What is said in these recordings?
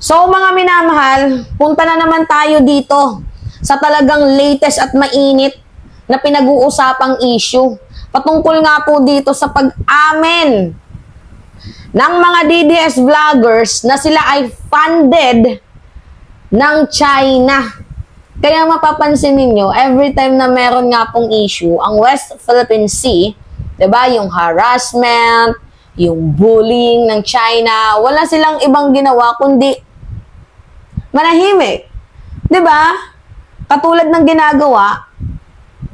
So mga minamahal, punta na naman tayo dito sa talagang latest at mainit na pinag-uusapang issue. Patungkol nga po dito sa pag-amen ng mga DDS vloggers na sila ay funded ng China. Kaya mapapansin ninyo, every time na meron nga pong issue, ang West Philippine Sea, diba, yung harassment, yung bullying ng China, wala silang ibang ginawa kundi manahimik. Diba? Katulad ng ginagawa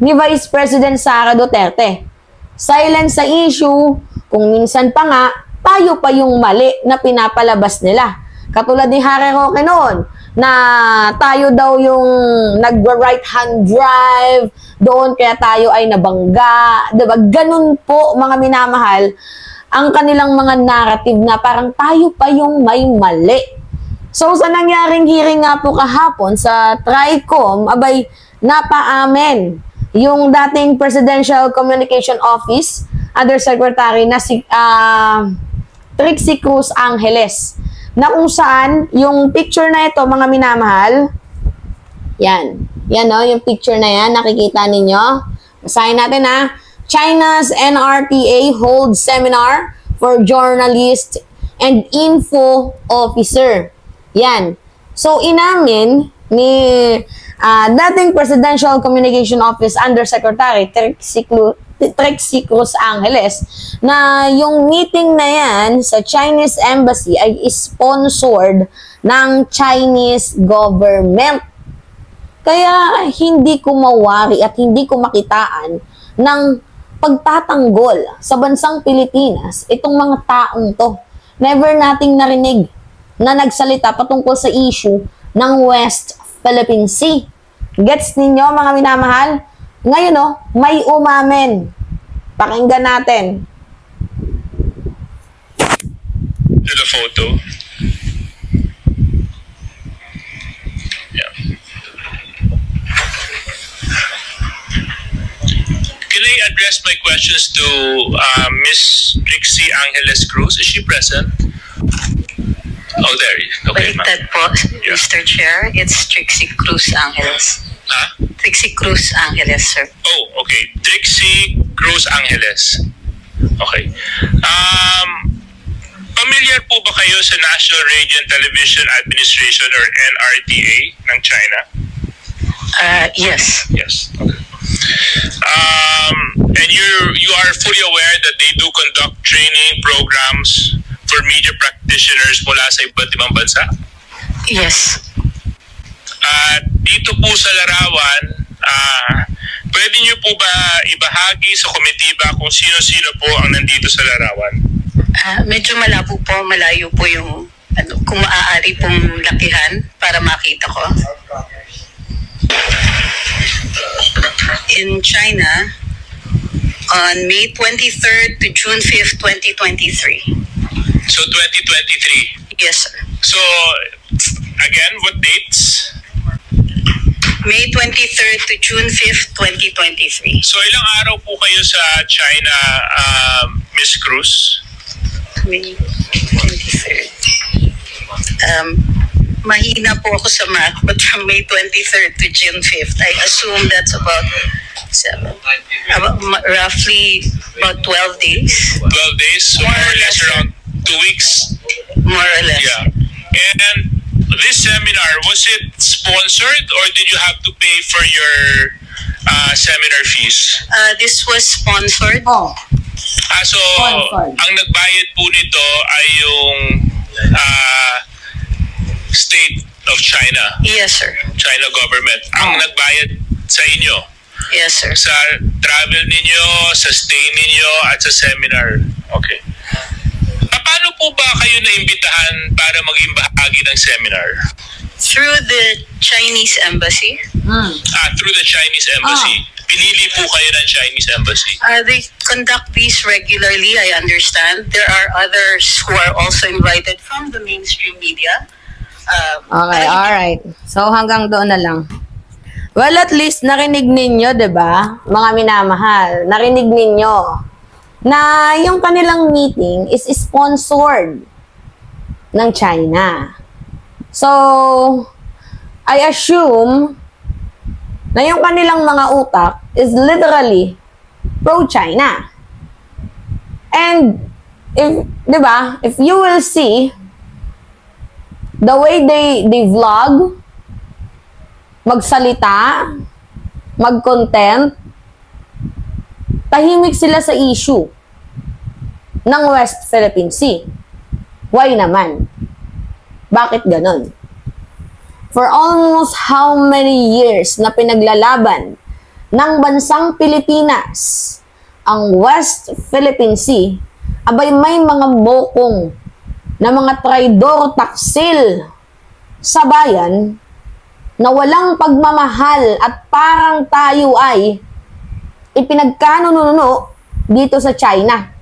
ni Vice President Sara Duterte. Silent sa issue, kung minsan pa nga, tayo pa yung mali na pinapalabas nila. Katulad ni Harry Roque noon, na tayo daw yung nag-right hand drive doon kaya tayo ay nabangga. Diba? Ganun po mga minamahal ang kanilang mga narrative na parang tayo pa yung may mali. So sa nangyaring hearing nga po kahapon sa TRICOM, abay napaamen yung dating Presidential Communication Office Undersecretary na si Trixie Cruz Angeles, na kung saan yung picture na ito mga minamahal, yan o, yung picture na yan, nakikita ninyo. Basahin natin ha. China's NRTA holds seminar for journalists and info officer. Yan. So inamin ni dating Presidential Communication Office Undersecretary Trixie Cruz Angeles na yung meeting na yan sa Chinese Embassy ay sponsored ng Chinese government. Kaya hindi ko mawari at hindi ko makitaan ng pagtatanggol sa bansang Pilipinas itong mga taong to. Never nating narinig na nagsalita patungkol sa issue ng West Philippine Sea. Gets ninyo mga minamahal? Ngayon may umamen. Pakinggan natin. To the photo. Yeah. Can I address my questions to Miss Trixie Angeles Cruz? Is she present? Oh, there. Okay, ma'am. Baliktad po, yeah. Mr. Chair. It's Trixie Cruz Angeles. Huh? Trixie Cruz Angeles, sir. Oh, okay. Trixie Cruz Angeles. Okay. Familiar po ba kayo sa National Radio and Television Administration or NRTA ng China? Yes. Yes. Okay. And you are fully aware that they do conduct training programs for media practitioners mula sa iba't ibang bansa? Yes. Dito po sa larawan, pwede niyo po ba ibahagi sa komitiba kung sino-sino po ang nandito sa larawan? Medyo malabo po, malayo po yung kung maaari pong lakihan para makita ko. In China, on May 23rd to June 5th, 2023. So 2023? Yes, sir. So, again, what dates? May 23rd to June 5th, 2023. So, ilang araw po kayo sa China, Miss Cruz? May 23rd. Mahina po ako sa math, but from May 23rd to June 5th, I assume that's about roughly about 12 days. 12 days, so more or less around 2 weeks? More or less. Yeah. And this seminar, was it sponsored or did you have to pay for your seminar fees? This was sponsored. Oh. So, Sponsored. ang nagbayad po nito ay yung State of China. Yes, sir. China government. Ang nagbayad sa inyo. Yes, sir. Sa travel ninyo, sa stay ninyo, at sa seminar. Okay. Paano po ba kayo naimbitahan para maging bahagi ng seminar? Through the Chinese Embassy. Through the Chinese Embassy. Pinili po kayo ng Chinese Embassy. They conduct these regularly, I understand. There are others who are also invited from the mainstream media. Okay, alright. So hanggang doon na lang. Well, at least narinig ninyo, 'di ba? Mga minamahal, narinig ninyo na yung kanilang meeting is sponsored ng China. So, I assume na yung kanilang mga utak is literally pro-China. And, di ba, if you will see the way they vlog, magsalita, mag-content, tahimik sila sa issue ng West Philippine Sea. Why naman? Bakit ganon? For almost how many years na pinaglalaban ng bansang Pilipinas ang West Philippine Sea, abay may mga bokong na mga traidor taksil sa bayan na walang pagmamahal at parang tayo ay ipinagkanununo dito sa China.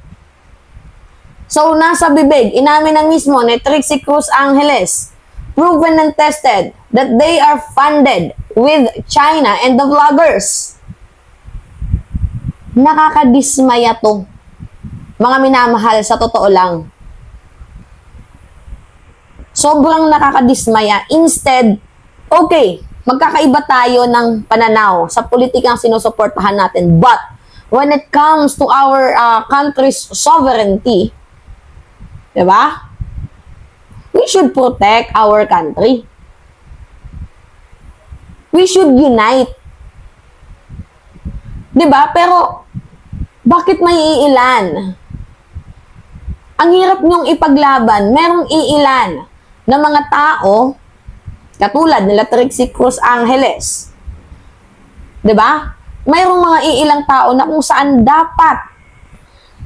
So, nasa bibig, inamin ng mismo ni Trixie Cruz Angeles, proven and tested that they are funded with China and the vloggers. Nakakadismaya to. Mga minamahal, sa totoo lang. Sobrang nakakadismaya. Instead, okay, magkakaiba tayo ng pananaw sa politikang sinusuportahan natin. But, when it comes to our country's sovereignty, diba? We should protect our country. We should unite. Diba? Pero, bakit may iilan? Ang hirap niyong ipaglaban. Merong iilan na mga tao, katulad nila Trixie Cruz Angeles. Diba? Mayroong mga iilang tao na kung saan dapat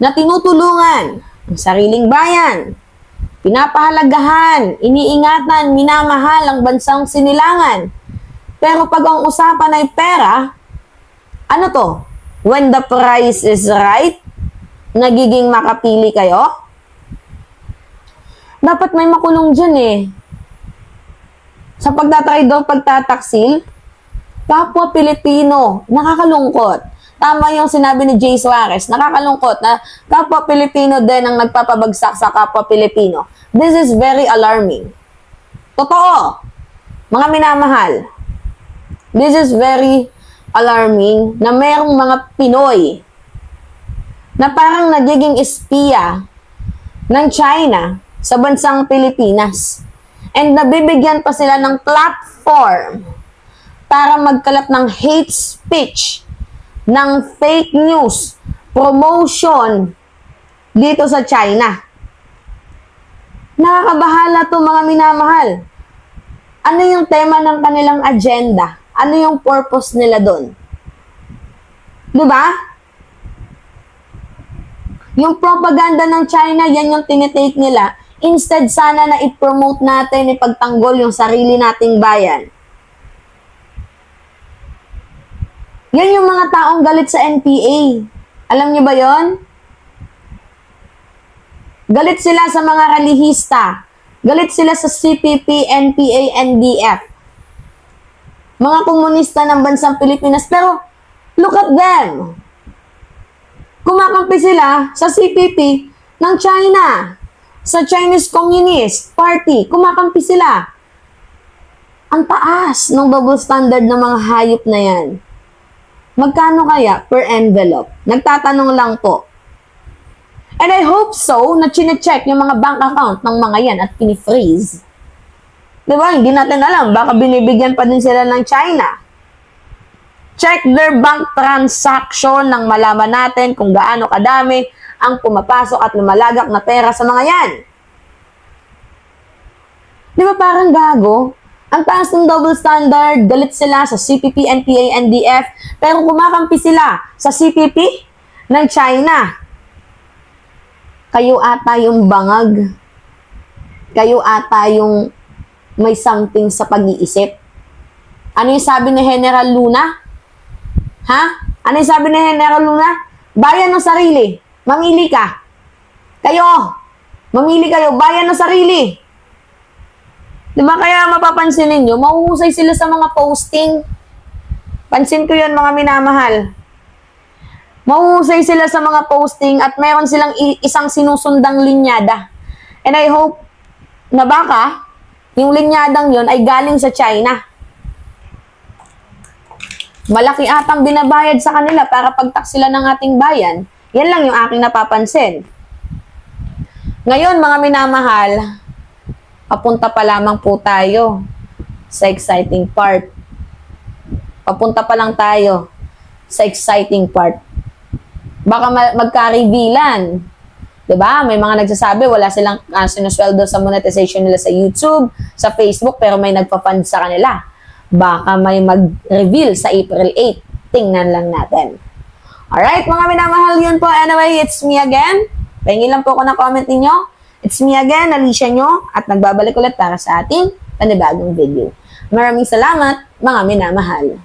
na tinutulungan ang sariling bayan, pinapahalagahan, iniingatan, minamahal ang bansang sinilangan. Pero pag ang usapan ay pera, ano to? When the price is right, nagiging makapili kayo? Dapat may makulong dyan eh. Sa pagtatraidor, pagtataksil, kapwa Pilipino, nakakalungkot. Tama yung sinabi ni Jay Suarez, nakakalungkot na kapwa Pilipino din ang nagpapabagsak sa kapwa Pilipino. This is very alarming. Totoo, mga minamahal. This is very alarming na merong mga Pinoy na parang nagiging espiya ng China sa bansang Pilipinas. And nabibigyan pa sila ng platform para magkalat ng hate speech, ng fake news, promotion dito sa China. Nakakabahala to mga minamahal. Ano yung tema ng kanilang agenda? Ano yung purpose nila doon? Diba? Yung propaganda ng China, yan yung tinitake nila. Instead, sana na i-promote natin, ipagtanggol yung sarili nating bayan. Yan yung mga taong galit sa NPA. Alam niyo ba yon? Galit sila sa mga relihista. Galit sila sa CPP, NPA, NDF. Mga komunista ng bansang Pilipinas. Pero, look at them. Kumakampi sila sa CPP ng China. Sa Chinese Communist Party. Kumakampi sila. Ang taas ng double standard ng mga hayop na yan. Magkano kaya per envelope? Nagtatanong lang po. And I hope so na chine-check yung mga bank account ng mga yan at pinifreeze. Diba? Hindi natin alam. Baka binibigyan pa din sila ng China. Check their bank transaction nang malaman natin kung gaano kadami ang pumapasok at lumalagak na pera sa mga yan. Di ba parang gago? Ang taas ng double standard, galit sila sa CPP, NPA, NDF, pero kumakampi sila sa CPP ng China. Kayo ata yung bangag. Kayo ata yung may something sa pag-iisip. Ano yung sabi ni General Luna? Ha? Ano yung sabi ni General Luna? Bayan ng sarili. Mamili ka. Kayo. Mamili kayo. Bayan ng sarili. Diba kaya mapapansin ninyo, mahuhusay sila sa mga posting. Pansin ko yun mga minamahal. Mahuhusay sila sa mga posting at meron silang isang sinusundang linyada. And I hope na baka yung linyadang yon ay galing sa China. Malaki atang binabayad sa kanila para pag-tax sila ng ating bayan. Yan lang yung aking napapansin. Ngayon, mga minamahal, papunta pa lamang po tayo sa exciting part. Papunta pa lang tayo sa exciting part. Baka magka-revealan. Diba? May mga nagsasabi, wala silang sinusweldo sa monetization nila sa YouTube, sa Facebook, pero may nagpa-fund sa kanila. Baka may mag-reveal sa April 8. Tingnan lang natin. Alright, mga minamahal, yun po. Anyway, it's me again. Pahingin lang po ako ng comment ninyo. It's me again, Alicia nyo, at nagbabalik ulit para sa ating panibagong video. Maraming salamat, mga minamahal.